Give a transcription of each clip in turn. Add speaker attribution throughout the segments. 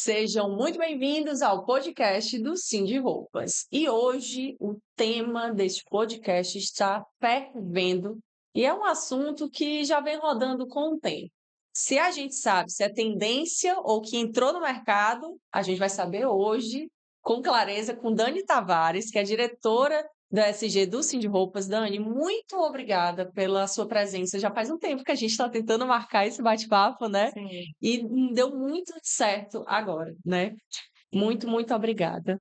Speaker 1: Sejam muito bem-vindos ao podcast do Sim de Roupas. E hoje o tema deste podcast está fervendo e é um assunto que já vem rodando com o tempo. Se a gente sabe se é tendência ou que entrou no mercado, a gente vai saber hoje com clareza com Dani Tavares, que é diretora da SG do Sim de Roupas. Dani, muito obrigada pela sua presença. Já faz um tempo que a gente está tentando marcar esse bate-papo, né?
Speaker 2: Sim.
Speaker 1: E deu muito certo agora, né? Muito obrigada.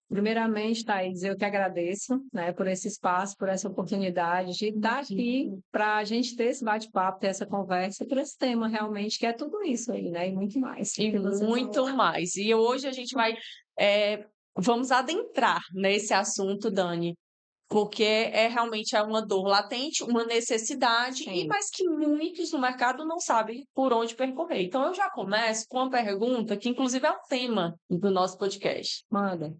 Speaker 2: Primeiramente, Thaís, eu que agradeço, né, por esse espaço, por essa oportunidade de estar aqui para a gente ter esse bate-papo, ter essa conversa por esse tema realmente, que é tudo isso aí, né? E muito mais.
Speaker 1: E
Speaker 2: que você
Speaker 1: muito
Speaker 2: falou.
Speaker 1: mais. E hoje a gente vai, vamos adentrar nesse assunto, Dani, porque realmente é uma dor latente, uma necessidade, e
Speaker 2: Sim.
Speaker 1: mas que muitos no mercado não sabem por onde percorrer. Então eu já começo com uma pergunta que inclusive é o tema do nosso podcast.
Speaker 2: Manda.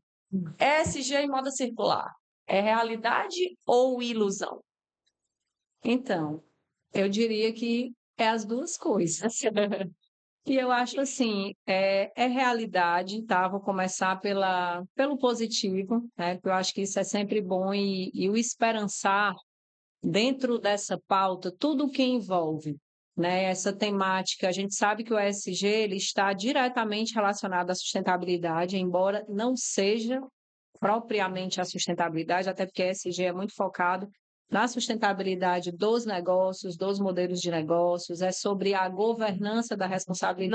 Speaker 1: ESG e moda circular, é realidade ou ilusão?
Speaker 2: Então, eu diria que é as duas coisas. E eu acho assim, é realidade, tá? Vou começar pelo positivo, né? Porque eu acho que isso é sempre bom e o esperançar dentro dessa pauta, tudo o que envolve, né, essa temática, a gente sabe que o ESG ele está diretamente relacionado à sustentabilidade, embora não seja propriamente a sustentabilidade, até porque a ESG é muito focado na sustentabilidade dos negócios, dos modelos de negócios, é sobre a governança da responsabilidade.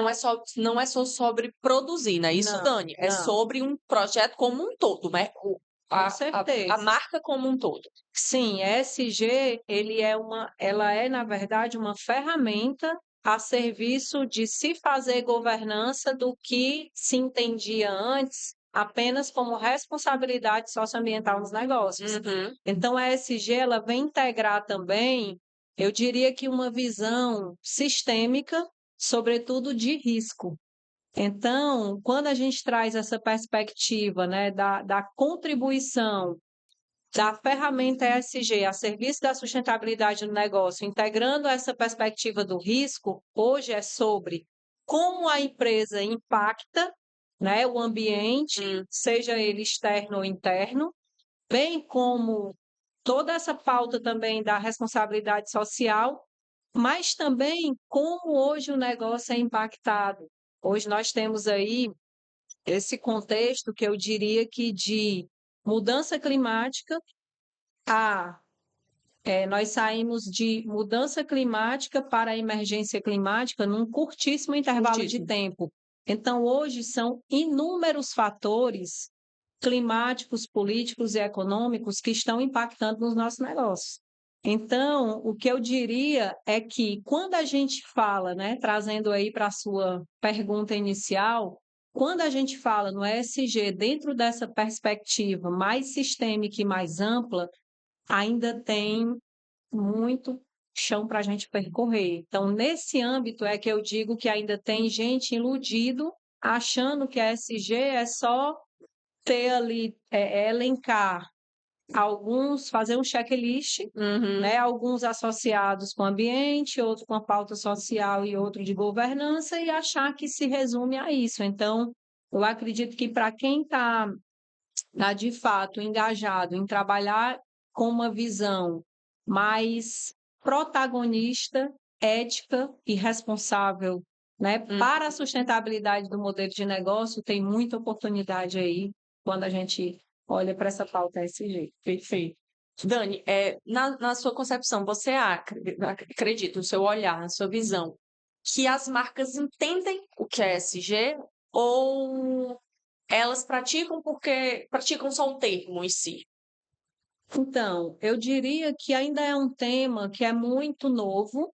Speaker 1: Não é só sobre produzir, né? Isso,
Speaker 2: Não,
Speaker 1: Dani, é
Speaker 2: não,
Speaker 1: sobre um projeto como um todo, né?
Speaker 2: com certeza.
Speaker 1: A marca como um todo.
Speaker 2: Sim, ESG, ela é, na verdade, uma ferramenta a serviço de se fazer governança do que se entendia antes apenas como responsabilidade socioambiental nos negócios.
Speaker 1: Uhum.
Speaker 2: Então, a ESG, ela vem integrar também, eu diria que uma visão sistêmica, sobretudo de risco. Então, quando a gente traz essa perspectiva, né, da contribuição da ferramenta ESG a serviço da sustentabilidade do negócio, integrando essa perspectiva do risco, hoje é sobre como a empresa impacta, né, o ambiente, seja ele externo ou interno, bem como toda essa pauta também da responsabilidade social, mas também como hoje o negócio é impactado. Hoje nós temos aí esse contexto que eu diria que de mudança climática a nós saímos de mudança climática para a emergência climática num curtíssimo intervalo de tempo. Então, hoje são inúmeros fatores climáticos, políticos e econômicos que estão impactando nos nossos negócios. Então, o que eu diria é que quando a gente fala, né, trazendo aí para a sua pergunta inicial, quando a gente fala no ESG dentro dessa perspectiva mais sistêmica e mais ampla, ainda tem muito chão para a gente percorrer. Então, nesse âmbito é que eu digo que ainda tem gente iludido, achando que a SG é só ter ali, elencar alguns, fazer um checklist, né? Alguns associados com ambiente, outro com a pauta social e outro de governança, e achar que se resume a isso. Então, eu acredito que para quem está de fato engajado em trabalhar com uma visão mais protagonista, ética e responsável, né, para a sustentabilidade do modelo de negócio, tem muita oportunidade aí quando a gente olha para essa pauta ESG.
Speaker 1: Perfeito. Dani, na sua concepção, você acredita, no seu olhar, na sua visão, que as marcas entendem o que é ESG ou elas praticam porque praticam só o termo em si?
Speaker 2: Então, eu diria que ainda é um tema que é muito novo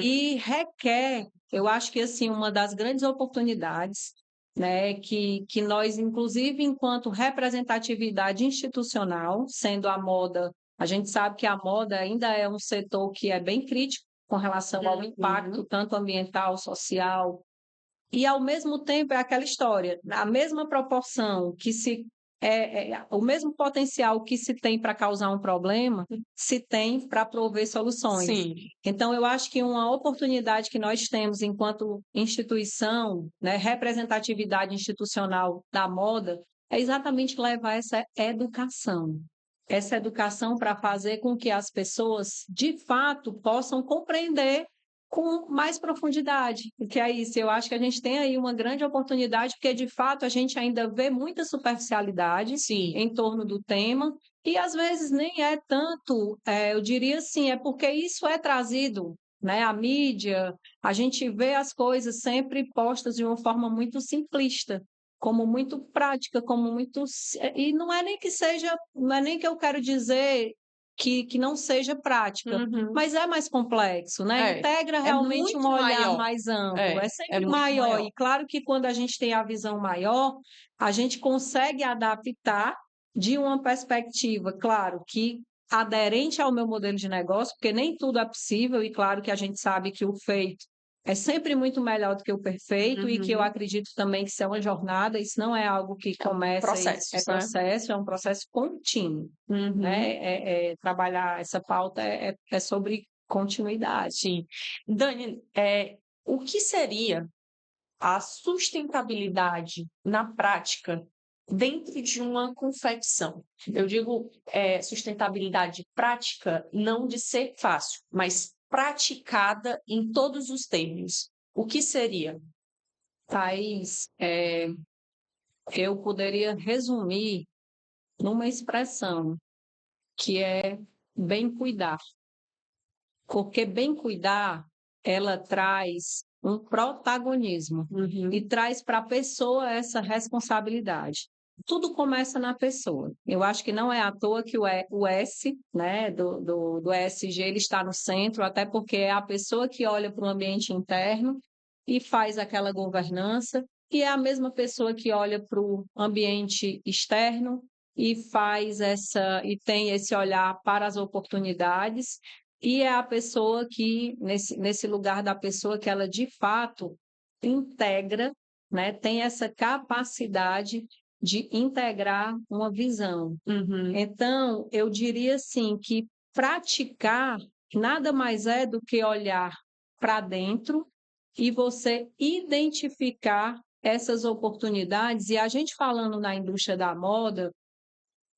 Speaker 2: e requer, eu acho que assim, uma das grandes oportunidades, né, que nós, inclusive, enquanto representatividade institucional, sendo a moda, a gente sabe que a moda ainda é um setor que é bem crítico com relação ao impacto, tanto ambiental, social, e ao mesmo tempo é aquela história, a mesma proporção que se o mesmo potencial que se tem para causar um problema, se tem para prover soluções.
Speaker 1: Sim.
Speaker 2: Então, eu acho que uma oportunidade que nós temos enquanto instituição, né, representatividade institucional da moda, é exatamente levar essa educação. Essa educação para fazer com que as pessoas, de fato, possam compreender com mais profundidade. O que é isso? Eu acho que a gente tem aí uma grande oportunidade, porque, de fato, a gente ainda vê muita superficialidade
Speaker 1: Sim.
Speaker 2: em torno do tema, e às vezes nem é tanto, eu diria assim, é porque isso é trazido, né? A mídia, a gente vê as coisas sempre postas de uma forma muito simplista, como muito prática, como muito. E não é nem que seja, não é nem que eu quero dizer que não seja prática,
Speaker 1: Uhum.
Speaker 2: mas é mais complexo, né?
Speaker 1: É.
Speaker 2: Integra
Speaker 1: É
Speaker 2: realmente um
Speaker 1: muito
Speaker 2: olhar
Speaker 1: maior.
Speaker 2: mais amplo, é
Speaker 1: É
Speaker 2: sempre
Speaker 1: muito
Speaker 2: maior.
Speaker 1: maior.
Speaker 2: E claro que quando a gente tem a visão maior, a gente consegue adaptar de uma perspectiva, claro, que aderente ao meu modelo de negócio, porque nem tudo é possível, e claro que a gente sabe que o feito é sempre muito melhor do que o perfeito, e que eu
Speaker 1: Uhum.
Speaker 2: acredito também que isso é uma jornada, isso não é algo que começa e
Speaker 1: Processos,
Speaker 2: é
Speaker 1: né?
Speaker 2: processo, é um processo contínuo,
Speaker 1: Uhum.
Speaker 2: né? Trabalhar essa pauta é sobre continuidade.
Speaker 1: Sim. Dani, o que seria a sustentabilidade na prática dentro de uma confecção? Eu digo sustentabilidade prática, não de ser fácil, mas praticada em todos os termos. O que seria?
Speaker 2: Thaís, eu poderia resumir numa expressão que é bem cuidar, porque bem cuidar, ela traz um protagonismo
Speaker 1: Uhum.
Speaker 2: e traz para a pessoa essa responsabilidade. Tudo começa na pessoa. Eu acho que não é à toa que o S, né, do ESG, ele está no centro, até porque é a pessoa que olha para o ambiente interno e faz aquela governança, e é a mesma pessoa que olha para o ambiente externo e faz e tem esse olhar para as oportunidades, e é a pessoa que, nesse lugar da pessoa, que ela de fato integra, né, tem essa capacidade de integrar uma visão.
Speaker 1: Uhum.
Speaker 2: Então, eu diria assim que praticar nada mais é do que olhar para dentro e você identificar essas oportunidades. E a gente falando na indústria da moda,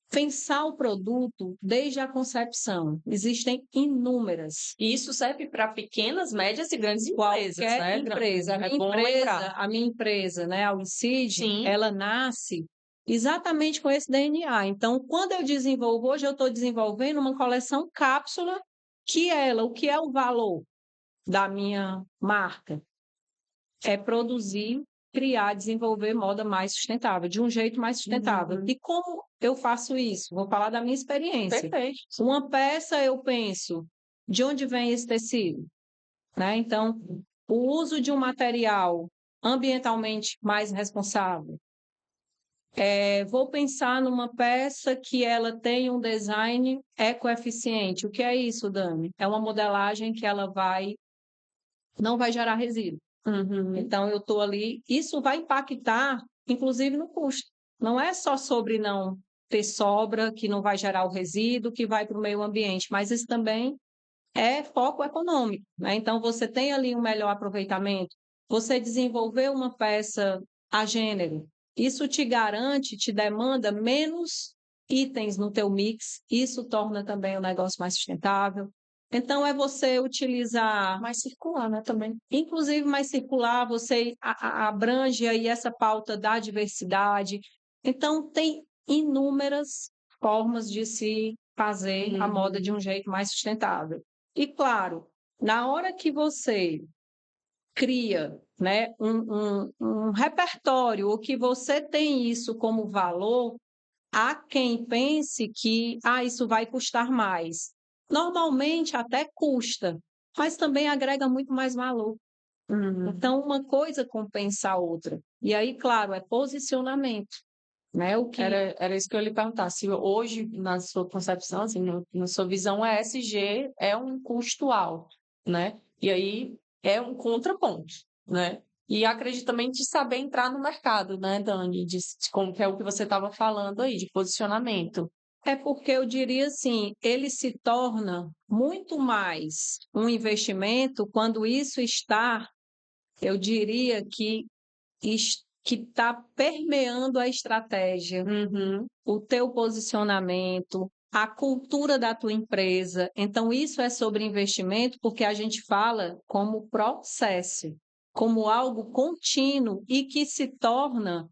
Speaker 2: pensar o produto desde a concepção. Existem inúmeras.
Speaker 1: E isso serve para pequenas, médias e grandes empresas,
Speaker 2: Qualquer
Speaker 1: né?
Speaker 2: empresa,
Speaker 1: É bom lembrar.
Speaker 2: a minha empresa, né, a Incide,
Speaker 1: Sim.
Speaker 2: ela nasce exatamente com esse DNA. Então, quando eu desenvolvo, hoje eu estou desenvolvendo uma coleção cápsula, o que é o valor da minha marca? É produzir, criar, desenvolver moda mais sustentável, de um jeito mais sustentável.
Speaker 1: Uhum.
Speaker 2: E como eu faço isso? Vou falar da minha experiência.
Speaker 1: Perfeito.
Speaker 2: Uma peça, eu penso, de onde vem esse tecido? Né? Então, o uso de um material ambientalmente mais responsável. Vou pensar numa peça que ela tem um design ecoeficiente. O que é isso, Dani? É uma modelagem que ela não vai gerar resíduo.
Speaker 1: Uhum.
Speaker 2: Então, eu estou ali, isso vai impactar, inclusive, no custo. Não é só sobre não ter sobra, que não vai gerar o resíduo, que vai para o meio ambiente, mas isso também é foco econômico, né? Então, você tem ali um melhor aproveitamento, você desenvolver uma peça a gênero, isso te garante, te demanda menos itens no teu mix, isso torna também o negócio mais sustentável. Então, é você utilizar
Speaker 1: Mais circular, né, também.
Speaker 2: inclusive mais circular, você abrange aí essa pauta da diversidade. Então, tem inúmeras formas de se fazer a moda de um jeito mais sustentável. E, claro, na hora que você cria, né, um repertório, ou que você tem isso como valor, há quem pense que isso vai custar mais. Normalmente até custa, mas também agrega muito mais valor.
Speaker 1: Uhum.
Speaker 2: Então, uma coisa compensa a outra. E aí, claro, é posicionamento, né? O que
Speaker 1: Era isso que eu ia lhe perguntar. Se hoje, na sua concepção, assim, na sua visão, a ESG é um custo alto, né? E aí é um contraponto, né? E acredito também de saber entrar no mercado, né, Dani? De como que é o que você estava falando aí, de posicionamento.
Speaker 2: É porque eu diria assim, ele se torna muito mais um investimento quando isso está, eu diria que está permeando a estratégia,
Speaker 1: Uhum,
Speaker 2: o teu posicionamento, a cultura da tua empresa. Então, isso é sobre investimento, porque a gente fala como processo, como algo contínuo e que se torna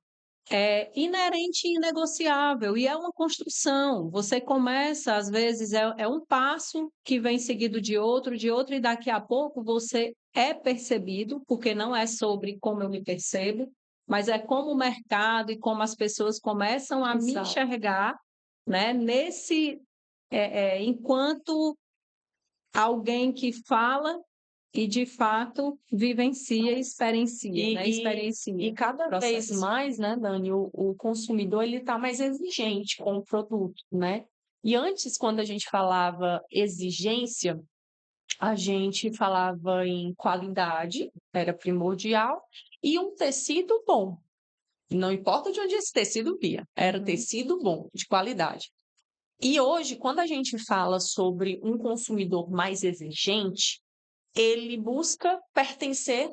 Speaker 2: inerente e inegociável, e é uma construção. Você começa, às vezes, é um passo que vem seguido de outro, e daqui a pouco você é percebido, porque não é sobre como eu me percebo, mas é como o mercado e como as pessoas começam a me
Speaker 1: exato.
Speaker 2: enxergar, né, enquanto alguém que fala e, de fato, vivencia e experiencia, né,
Speaker 1: E
Speaker 2: experiencia
Speaker 1: cada
Speaker 2: o
Speaker 1: vez
Speaker 2: processo.
Speaker 1: mais, né, Dani, o consumidor ele está mais exigente com o produto, né? E antes, quando a gente falava exigência, a gente falava em qualidade, era primordial, e um tecido bom. Não importa de onde esse tecido via, era
Speaker 2: Uhum.
Speaker 1: tecido bom, de qualidade. E hoje, quando a gente fala sobre um consumidor mais exigente, ele busca pertencer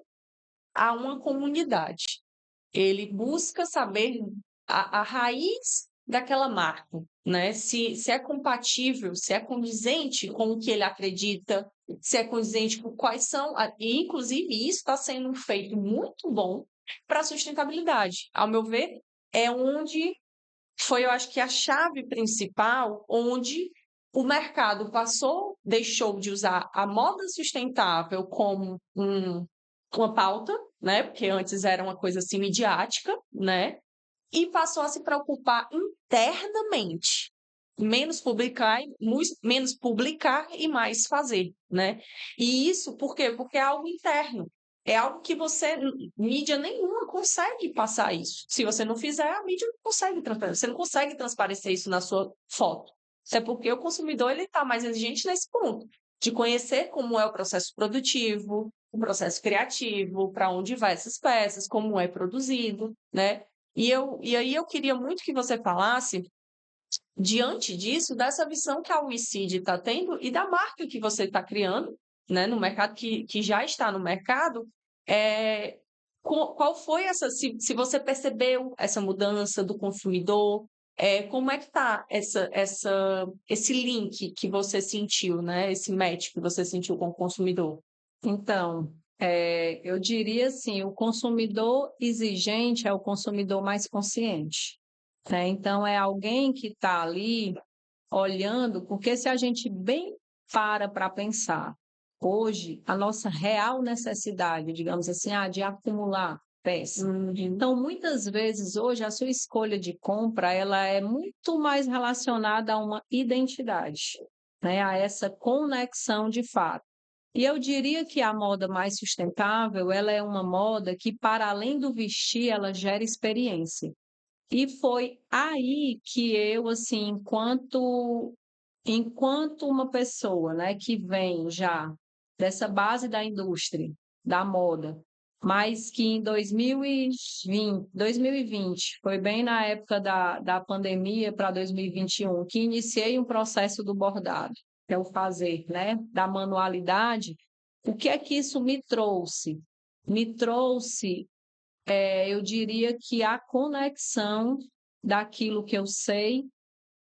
Speaker 1: a uma comunidade. Ele busca saber a raiz daquela marca, né? Se é compatível, se é condizente com o que ele acredita, se é condizente com quais são. E, inclusive, isso está sendo feito muito bom para a sustentabilidade. Ao meu ver, é onde foi, eu acho que a chave principal, onde o mercado passou, deixou de usar a moda sustentável como uma pauta, né? Porque antes era uma coisa assim midiática, né? E passou a se preocupar internamente. Menos publicar e mais fazer, né? E isso por quê? Porque é algo interno. É algo que mídia nenhuma consegue passar isso. Se você não fizer, a mídia não consegue transparecer. Você não consegue transparecer isso na sua foto. Isso é porque o consumidor ele está mais exigente nesse ponto, de conhecer como é o processo produtivo, o processo criativo, para onde vai essas peças, como é produzido, né? E aí eu queria muito que você falasse, diante disso, dessa visão que a WeSeed está tendo e da marca que você está criando, né, no mercado, que já está no mercado, é, qual foi se você percebeu essa mudança do consumidor, como é que está esse link que você sentiu, né, esse match que você sentiu com o consumidor?
Speaker 2: Então, eu diria assim, o consumidor exigente é o consumidor mais consciente, né? Então, é alguém que está ali olhando, porque se a gente bem para pensar, hoje, a nossa real necessidade, digamos assim, de acumular peça.
Speaker 1: Uhum.
Speaker 2: Então, muitas vezes, hoje, a sua escolha de compra, ela é muito mais relacionada a uma identidade, né? A essa conexão de fato. E eu diria que a moda mais sustentável, ela é uma moda que, para além do vestir, ela gera experiência. E foi aí que eu, assim, enquanto uma pessoa, né, que vem já dessa base da indústria, da moda, mas que em 2020 foi bem na época da pandemia para 2021, que iniciei um processo do bordado, que é o fazer, né, da manualidade. O que é que isso me trouxe? Me trouxe, eu diria que a conexão daquilo que eu sei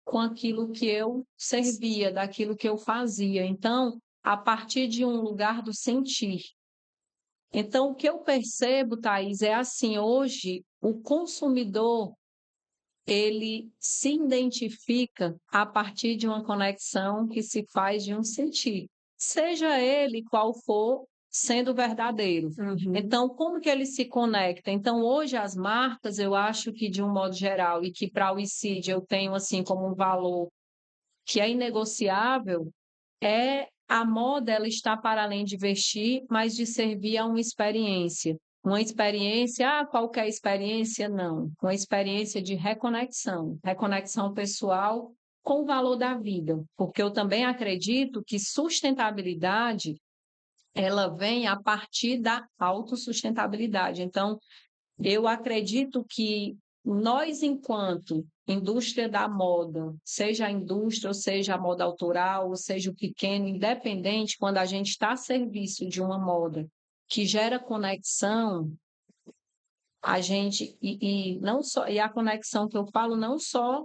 Speaker 2: com aquilo que eu servia, daquilo que eu fazia. Então, a partir de um lugar do sentir. Então, o que eu percebo, Thaís, é assim, hoje o consumidor ele se identifica a partir de uma conexão que se faz de um sentir, seja ele qual for, sendo verdadeiro.
Speaker 1: Uhum.
Speaker 2: Então, como que ele se conecta? Então, hoje as marcas, eu acho que de um modo geral, e que para o ICID eu tenho assim como um valor que é inegociável, é a moda ela está para além de vestir, mas de servir a uma experiência. Uma experiência, qualquer experiência, não. Uma experiência de reconexão, reconexão pessoal com o valor da vida. Porque eu também acredito que sustentabilidade ela vem a partir da autossustentabilidade. Então, eu acredito que nós, enquanto indústria da moda, seja a indústria, ou seja a moda autoral, ou seja o pequeno, independente, quando a gente está a serviço de uma moda que gera conexão, a gente, e não só, e a conexão que eu falo não só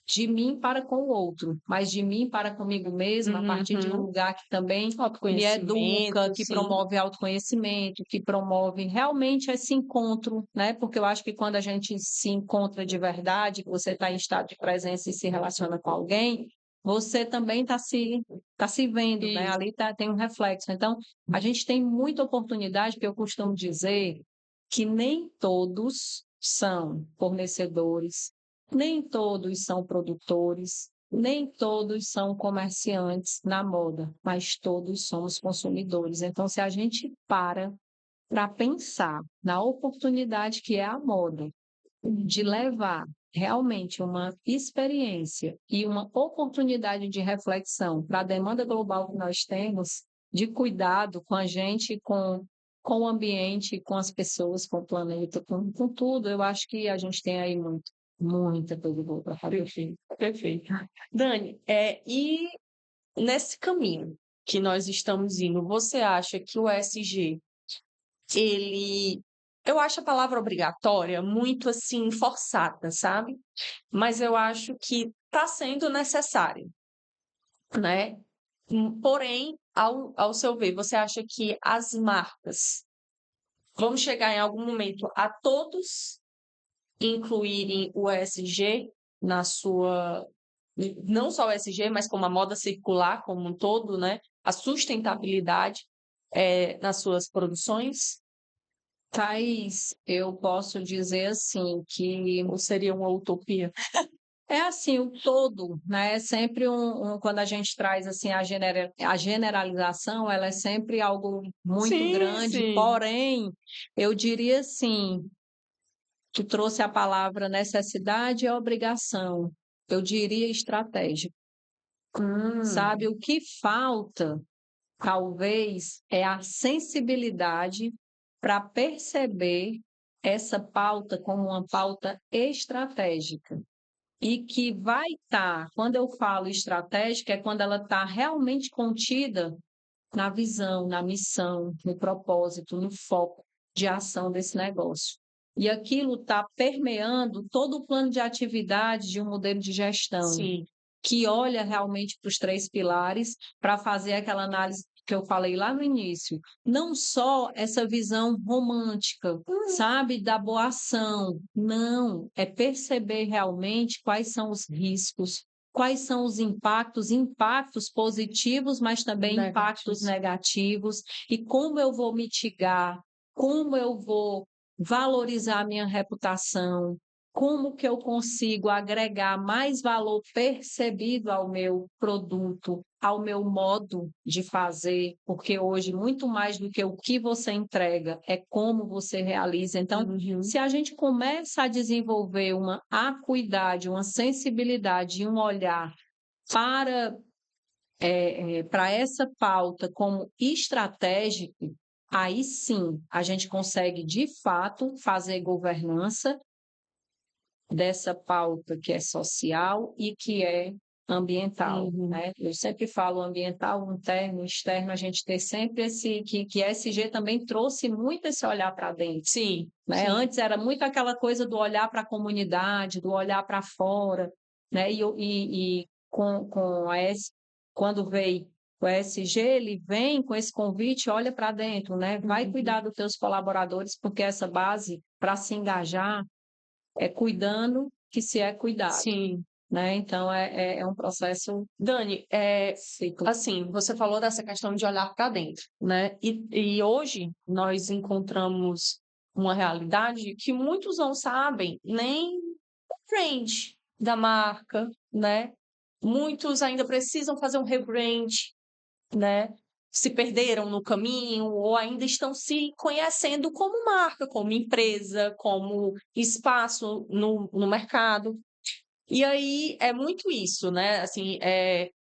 Speaker 2: de mim para com o outro, mas de mim para comigo mesma, a partir de um
Speaker 1: Uhum.
Speaker 2: lugar que também me
Speaker 1: Autoconhecimento,
Speaker 2: educa, que
Speaker 1: sim.
Speaker 2: promove autoconhecimento, que promove realmente esse encontro, né? Porque eu acho que quando a gente se encontra de verdade, que você está em estado de presença e se relaciona com alguém, você também tá se vendo, né?
Speaker 1: Isso.
Speaker 2: Ali tem um reflexo. Então, a gente tem muita oportunidade, que eu costumo dizer que nem todos são fornecedores, nem todos são produtores, nem todos são comerciantes na moda, mas todos somos consumidores. Então, se a gente para pensar na oportunidade que é a moda, de levar realmente uma experiência e uma oportunidade de reflexão para a demanda global que nós temos, de cuidado com a gente, com o ambiente, com as pessoas, com o planeta, com tudo, eu acho que a gente tem aí muita coisa boa para fazer.
Speaker 1: Perfeito, perfeito. Dani, e nesse caminho que nós estamos indo, você acha que o ESG, ele... Eu acho a palavra obrigatória muito, assim, forçada, sabe? Mas eu acho que está sendo necessário, né? Porém, ao seu ver, você acha que as marcas vão chegar em algum momento a todos incluírem o ESG na sua... Não só o ESG, mas como a moda circular como um todo, né? A sustentabilidade nas suas produções?
Speaker 2: Thaís, eu posso dizer assim que
Speaker 1: Ou seria uma utopia?
Speaker 2: é assim, o todo, né? É sempre quando a gente traz assim a generalização, ela é sempre algo muito
Speaker 1: Sim,
Speaker 2: grande,
Speaker 1: sim.
Speaker 2: porém, eu diria assim, tu trouxe a palavra necessidade e obrigação. Eu diria estratégia.
Speaker 1: Hum,
Speaker 2: Sabe, o que falta, talvez, é a sensibilidade para perceber essa pauta como uma pauta estratégica. E que vai estar, quando eu falo estratégica, é quando ela está realmente contida na visão, na missão, no propósito, no foco de ação desse negócio. E aquilo está permeando todo o plano de atividade de um modelo de gestão,
Speaker 1: sim.
Speaker 2: que olha realmente para os três pilares para fazer aquela análise que eu falei lá no início. Não só essa visão romântica, sabe, da boa ação. Não, é perceber realmente quais são os riscos, quais são os impactos positivos, mas também impactos negativos, e como eu vou mitigar, como eu vou valorizar a minha reputação, como que eu consigo agregar mais valor percebido ao meu produto, ao meu modo de fazer, porque hoje, muito mais do que o que você entrega, é como você realiza. Então,
Speaker 1: Uhum.
Speaker 2: se a gente começa a desenvolver uma acuidade, uma sensibilidade e um olhar para, para essa pauta como estratégico, aí sim a gente consegue, de fato, fazer governança dessa pauta que é social e que é ambiental,
Speaker 1: Uhum.
Speaker 2: né? Eu sempre falo ambiental, interno, externo, a gente ter sempre esse que ESG também trouxe muito esse olhar para dentro,
Speaker 1: Sim,
Speaker 2: né?
Speaker 1: sim.
Speaker 2: Antes era muito aquela coisa do olhar para a comunidade, do olhar para fora, né? E com quando veio o ESG, ele vem com esse convite, olha para dentro, né? Vai cuidar dos teus colaboradores, porque essa base para se engajar é cuidando que se é cuidado,
Speaker 1: Sim.
Speaker 2: né? Então é um processo
Speaker 1: Dani,
Speaker 2: ciclo.
Speaker 1: assim, você falou dessa questão de olhar para dentro, né? E hoje nós encontramos uma realidade que muitos não sabem nem o brand da marca, né? Muitos ainda precisam fazer um rebrand, né? Se perderam no caminho ou ainda estão se conhecendo como marca, como empresa, como espaço no mercado. E aí é muito isso, né? Assim,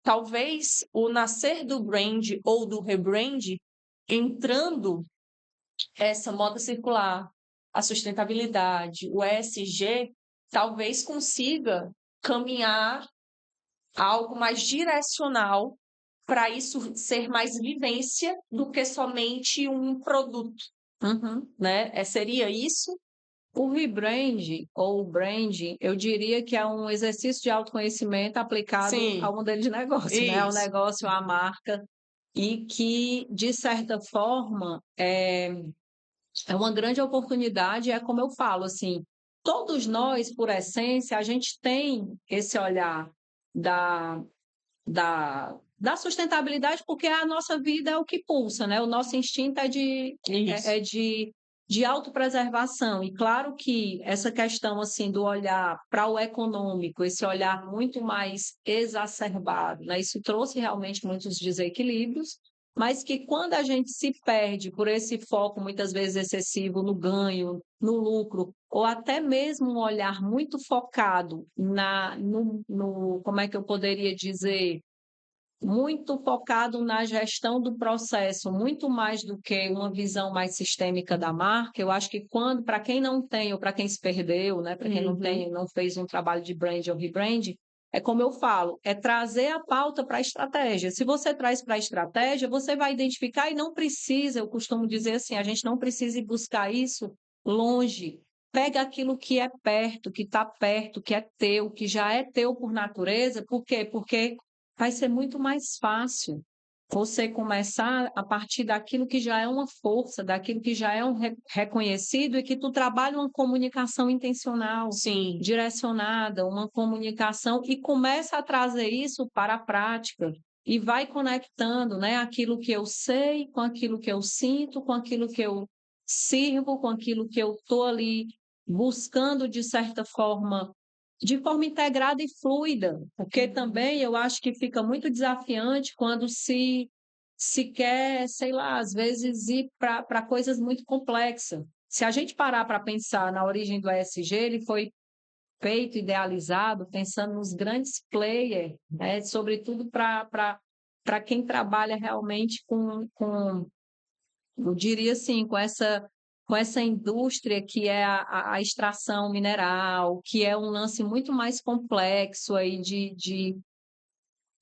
Speaker 1: talvez o nascer do brand ou do rebrand entrando essa moda circular, a sustentabilidade, o ESG, talvez consiga caminhar algo mais direcional para isso ser mais vivência do que somente um produto, né? Seria isso?
Speaker 2: O rebrand ou o branding, eu diria que é um exercício de autoconhecimento aplicado
Speaker 1: Sim,
Speaker 2: ao modelo de negócio, né? Ao
Speaker 1: isso.
Speaker 2: negócio, à marca, e que, de certa forma, é uma grande oportunidade, é como eu falo, assim, todos nós, por essência, a gente tem esse olhar da, da sustentabilidade, porque a nossa vida é o que pulsa, né? O nosso instinto
Speaker 1: Isso.
Speaker 2: é de autopreservação. E claro que essa questão assim do olhar para o econômico, esse olhar muito mais exacerbado, né? Isso trouxe realmente muitos desequilíbrios, mas que quando a gente se perde por esse foco muitas vezes excessivo no ganho, no lucro, ou até mesmo um olhar muito focado no como é que eu poderia dizer, muito focado na gestão do processo, muito mais do que uma visão mais sistêmica da marca. Eu acho que quando, para quem não tem, ou para quem se perdeu, né, para quem não tem, não fez um trabalho de brand ou rebrand, é como eu falo, é trazer a pauta para a estratégia. Se você traz para a estratégia, você vai identificar e não precisa, eu costumo dizer assim, a gente não precisa ir buscar isso longe. Pega aquilo que é perto, que está perto, que é teu, que já é teu por natureza. Por quê? Porque vai ser muito mais fácil você começar a partir daquilo que já é uma força, daquilo que já é um reconhecido e que tu trabalha uma comunicação intencional,
Speaker 1: Sim.
Speaker 2: direcionada, uma comunicação e começa a trazer isso para a prática e vai conectando, né, aquilo que eu sei com aquilo que eu sinto, com aquilo que eu sirvo, com aquilo que eu estou ali buscando de certa forma de forma integrada e fluida, porque também eu acho que fica muito desafiante quando se quer, sei lá, às vezes ir para coisas muito complexas. Se a gente parar para pensar na origem do ESG, ele foi feito, idealizado, pensando nos grandes players, né? Sobretudo para quem trabalha realmente eu diria assim, com essa indústria que é a extração mineral, que é um lance muito mais complexo aí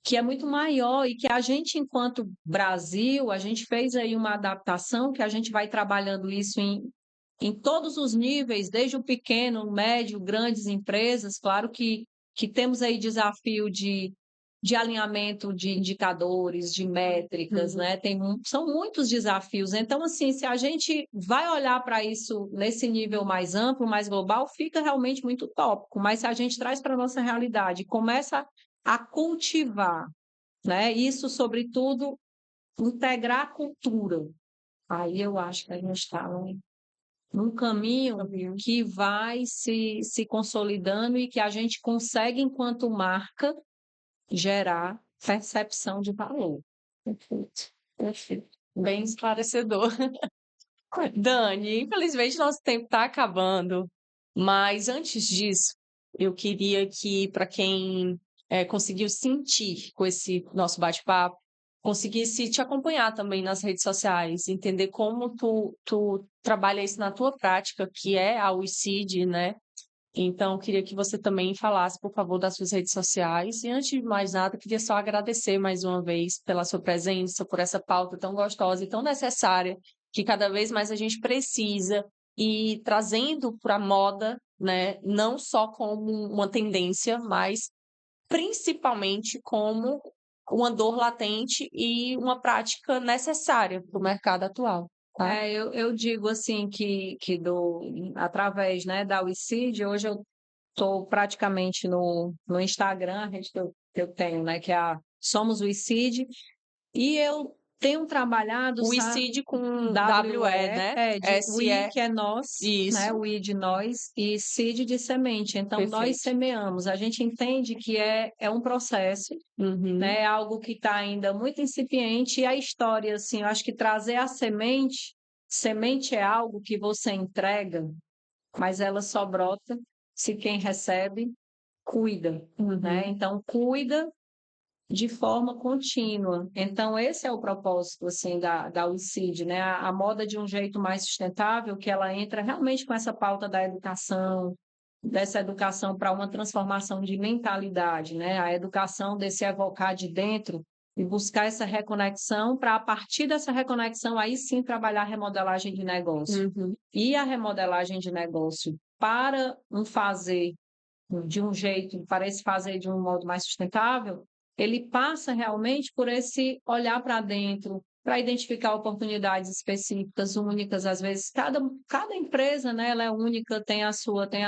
Speaker 2: que é muito maior e que a gente, enquanto Brasil, a gente fez aí uma adaptação que a gente vai trabalhando isso em todos os níveis, desde o pequeno, médio, grandes empresas. Claro que temos aí desafio de alinhamento de indicadores, de métricas, né? São muitos desafios. Então, assim, se a gente vai olhar para isso nesse nível mais amplo, mais global, fica realmente muito utópico. Mas se a gente traz para a nossa realidade e começa a cultivar, né? Isso, sobretudo, integrar a cultura. Aí eu acho que a gente está num caminho que vai se consolidando e que a gente consegue, enquanto marca, gerar percepção de valor.
Speaker 1: Perfeito, perfeito. Bem esclarecedor. Dani, infelizmente nosso tempo está acabando, mas antes disso, eu queria que, para quem conseguiu sentir com esse nosso bate-papo, conseguisse te acompanhar também nas redes sociais, entender como tu trabalha isso na tua prática, que é a WeSeed, né? Então, eu queria que você também falasse, por favor, das suas redes sociais. E antes de mais nada, eu queria só agradecer mais uma vez pela sua presença, por essa pauta tão gostosa e tão necessária, que cada vez mais a gente precisa, e trazendo para a moda, né, não só como uma tendência, mas principalmente como uma dor latente e uma prática necessária para o mercado atual, tá?
Speaker 2: Eu digo assim através, né, da WeSeed, hoje eu estou praticamente no Instagram, a rede que eu tenho, né, que é a Somos WeSeed, e eu tenho trabalhado,
Speaker 1: O
Speaker 2: sabe,
Speaker 1: ICID com WE,
Speaker 2: WE,
Speaker 1: né?
Speaker 2: de We,
Speaker 1: SE,
Speaker 2: que é nós, né,
Speaker 1: isso.
Speaker 2: We de nós, e Seed de semente. Então, nós
Speaker 1: Perfeito.
Speaker 2: semeamos. A gente entende que é um processo,
Speaker 1: Uhum.
Speaker 2: né, é algo que está ainda muito incipiente, e a história, assim, eu acho que trazer a semente é algo que você entrega, mas ela só brota se quem recebe cuida, né?
Speaker 1: Uhum.
Speaker 2: Então, cuida de forma contínua. Então, esse é o propósito assim, da UICID, né? A moda de um jeito mais sustentável, que ela entra realmente com essa pauta da educação, dessa educação para uma transformação de mentalidade, né? A educação desse evocar de dentro e buscar essa reconexão para, a partir dessa reconexão, aí sim trabalhar a remodelagem de negócio.
Speaker 1: Uhum.
Speaker 2: E a remodelagem de negócio para um fazer de um jeito, para esse fazer de um modo mais sustentável, ele passa realmente por esse olhar para dentro, para identificar oportunidades específicas, únicas, às vezes, cada empresa, né, ela é única, tem as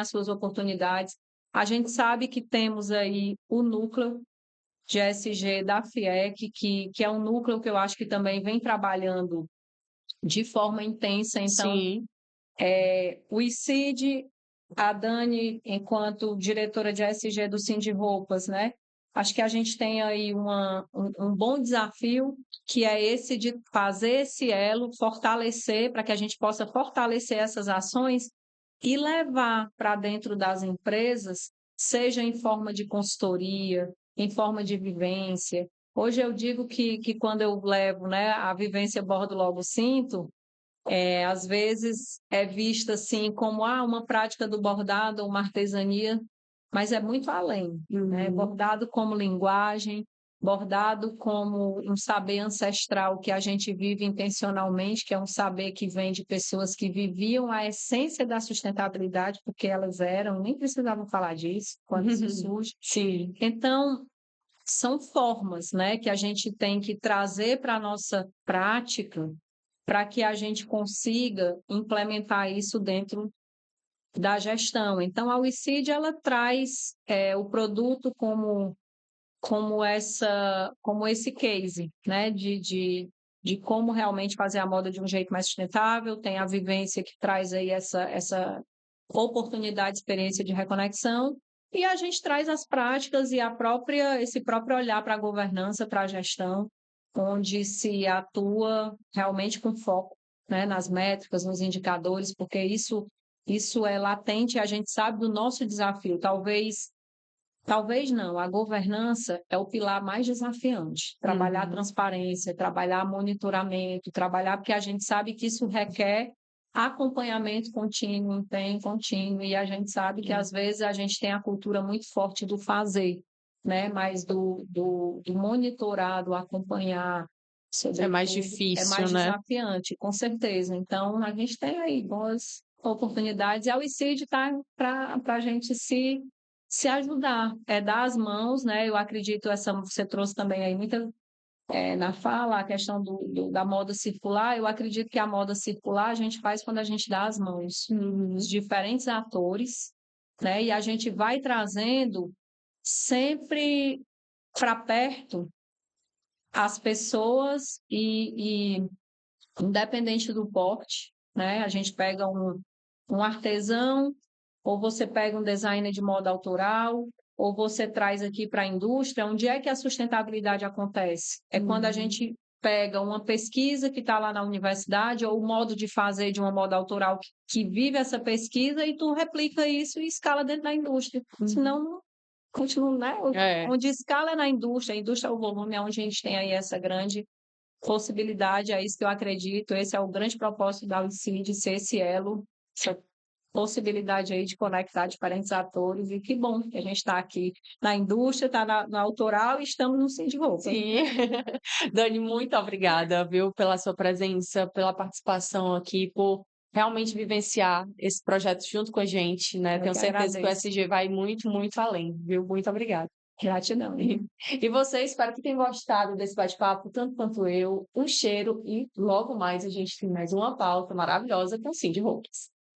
Speaker 2: suas oportunidades. A gente sabe que temos aí o núcleo de ESG da FIEC, que é um núcleo que eu acho que também vem trabalhando de forma intensa. Então,
Speaker 1: Sim.
Speaker 2: o ICID, a Dani, enquanto diretora de ESG do Cindy Roupas, né? Acho que a gente tem aí um bom desafio, que é esse de fazer esse elo, fortalecer, para que a gente possa fortalecer essas ações e levar para dentro das empresas, seja em forma de consultoria, em forma de vivência. Hoje eu digo que quando eu levo, né, a vivência bordo logo cinto, às vezes é vista assim como uma prática do bordado, uma artesania, mas é muito além, né?
Speaker 1: Uhum.
Speaker 2: Bordado como linguagem, bordado como um saber ancestral que a gente vive intencionalmente, que é um saber que vem de pessoas que viviam a essência da sustentabilidade, porque elas eram, nem precisavam falar disso quando isso surge.
Speaker 1: Sim.
Speaker 2: Então, são formas, né, que a gente tem que trazer para a nossa prática para que a gente consiga implementar isso dentro da gestão. Então, a WICID, ela traz o produto como esse case, né, de como realmente fazer a moda de um jeito mais sustentável, tem a vivência que traz aí essa oportunidade, experiência de reconexão, e a gente traz as práticas e esse próprio olhar para a governança, para a gestão, onde se atua realmente com foco, né, nas métricas, nos indicadores, porque isso é latente, a gente sabe do nosso desafio. Talvez não, a governança é o pilar mais desafiante. Trabalhar a
Speaker 1: Uhum.
Speaker 2: transparência, trabalhar monitoramento, trabalhar, porque a gente sabe que isso requer acompanhamento contínuo, empenho contínuo, e a gente sabe que às vezes a gente tem a cultura muito forte do fazer, né? Mas do monitorar, do acompanhar,
Speaker 1: É mais
Speaker 2: sobretudo, é
Speaker 1: difícil,
Speaker 2: mais
Speaker 1: né?
Speaker 2: desafiante, com certeza. Então, a gente tem aí boas oportunidades, e a WICID está para a gente se ajudar, dar as mãos, né? Eu acredito, você trouxe também aí muita na fala a questão da moda circular. Eu acredito que a moda circular a gente faz quando a gente dá as mãos
Speaker 1: Uhum.
Speaker 2: os diferentes atores, né? E a gente vai trazendo sempre para perto as pessoas e independente do porte, né? A gente pega um artesão, ou você pega um designer de moda autoral, ou você traz aqui para a indústria. Onde é que a sustentabilidade acontece? É quando a gente pega uma pesquisa que está lá na universidade, ou o modo de fazer de uma moda autoral que vive essa pesquisa, e tu replica isso e escala dentro da indústria. Senão, não continua, né?
Speaker 1: É.
Speaker 2: Onde escala é na indústria, a indústria é o volume, é onde a gente tem aí essa grande possibilidade, é isso que eu acredito, esse é o grande propósito da UICID, ser esse elo, essa possibilidade aí de conectar diferentes atores, e que bom que a gente está aqui na indústria, está na autoral e estamos no Cindy Roupas.
Speaker 1: Sim. Dani, muito obrigada, viu, pela sua presença, pela participação aqui, por realmente vivenciar esse projeto junto com a gente, né?
Speaker 2: Eu
Speaker 1: Tenho
Speaker 2: que
Speaker 1: certeza que o
Speaker 2: agradeço.
Speaker 1: SG vai muito, muito além, viu? Muito obrigada.
Speaker 2: Gratidão.
Speaker 1: E você, espero que tenha gostado desse bate-papo, tanto quanto eu. Um cheiro e logo mais a gente tem mais uma pauta maravilhosa com Cindy Roupas.